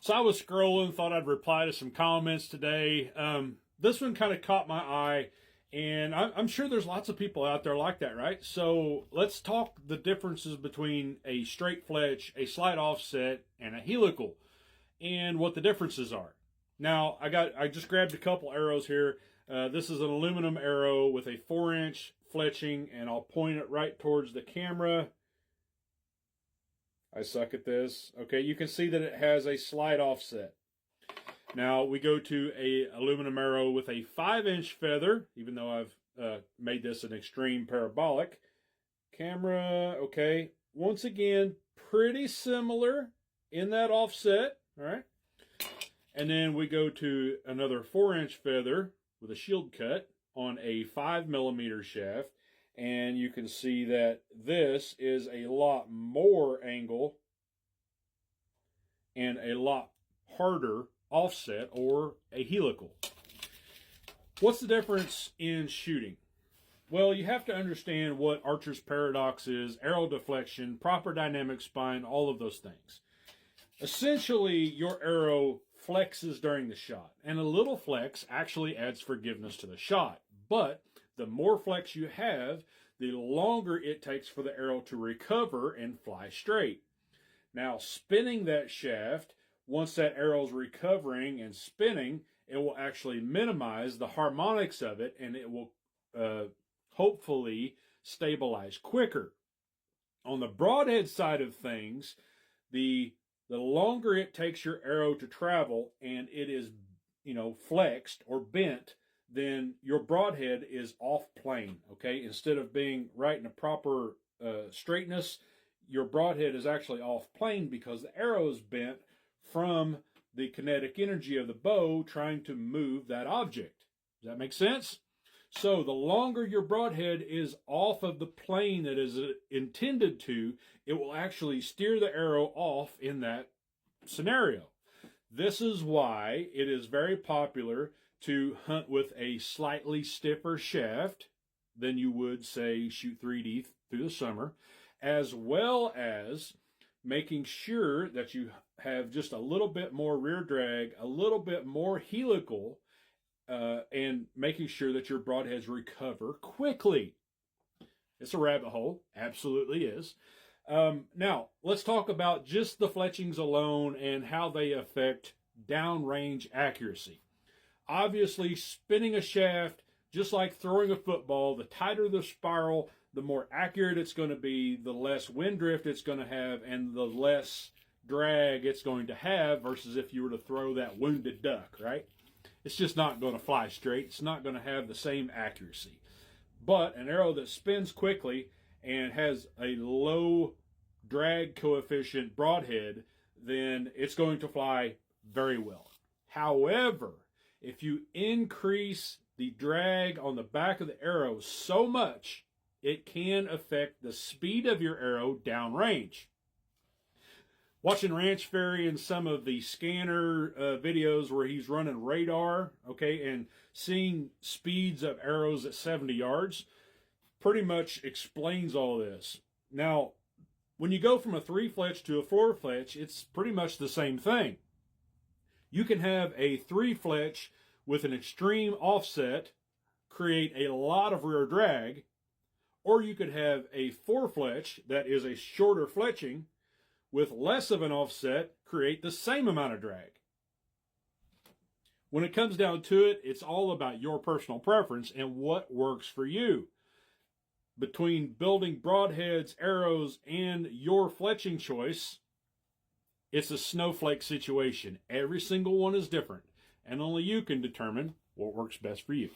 So I was scrolling, thought I'd reply to some comments today. This one kind of caught my eye, and I'm sure there's lots of people out there like that, right? So let's talk the differences between a straight fletch, a slight offset, and a helical, and what the differences are. Now, I just grabbed a couple arrows here. This is an aluminum arrow with a 4-inch fletching, and I'll point it right towards the camera. I suck at this. Okay, you can see that it has a slight offset. Now we go to a aluminum arrow with a 5-inch feather, even though I've made this an extreme parabolic. Camera, okay. Once again, pretty similar in that offset, all right? And then we go to another 4-inch feather with a shield cut on a 5mm shaft. And you can see that this is a lot more angle and a lot harder offset, or a helical. What's the difference in shooting? Well, you have to understand what Archer's paradox is, arrow deflection, proper dynamic spine, all of those things. Essentially, your arrow flexes during the shot, and a little flex actually adds forgiveness to the shot. But the more flex you have, the longer it takes for the arrow to recover and fly straight. Now, spinning that shaft, once that arrow's recovering and spinning, it will actually minimize the harmonics of it, and it will hopefully stabilize quicker. On the broadhead side of things, the longer it takes your arrow to travel and it is, flexed or bent, then your broadhead is off plane, okay? Instead of being right in a proper straightness, your broadhead is actually off plane because the arrow is bent from the kinetic energy of the bow trying to move that object. Does that make sense? So the longer your broadhead is off of the plane that is intended to, it will actually steer the arrow off in that scenario. This is why it is very popular to hunt with a slightly stiffer shaft than you would, say, shoot 3D through the summer, as well as making sure that you have just a little bit more rear drag, a little bit more helical, and making sure that your broadheads recover quickly. It's a rabbit hole, absolutely is. Now, let's talk about just the fletchings alone and how they affect downrange accuracy. Obviously, spinning a shaft, just like throwing a football, the tighter the spiral, the more accurate it's going to be, the less wind drift it's going to have, and the less drag it's going to have versus if you were to throw that wounded duck, right? It's just not going to fly straight. It's not going to have the same accuracy. But an arrow that spins quickly and has a low drag coefficient broadhead, then it's going to fly very well. However, if you increase the drag on the back of the arrow so much, it can affect the speed of your arrow downrange. Watching Ranch Fairy and some of the scanner videos where he's running radar, okay, and seeing speeds of arrows at 70 yards, pretty much explains all this. Now, when you go from a 3-fletch to a 4-fletch, it's pretty much the same thing. You can have a 3-fletch with an extreme offset, create a lot of rear drag, or you could have a 4-fletch that is a shorter fletching with less of an offset, create the same amount of drag. When it comes down to it, it's all about your personal preference and what works for you. Between building broadheads, arrows, and your fletching choice, it's a snowflake situation. Every single one is different, and only you can determine what works best for you.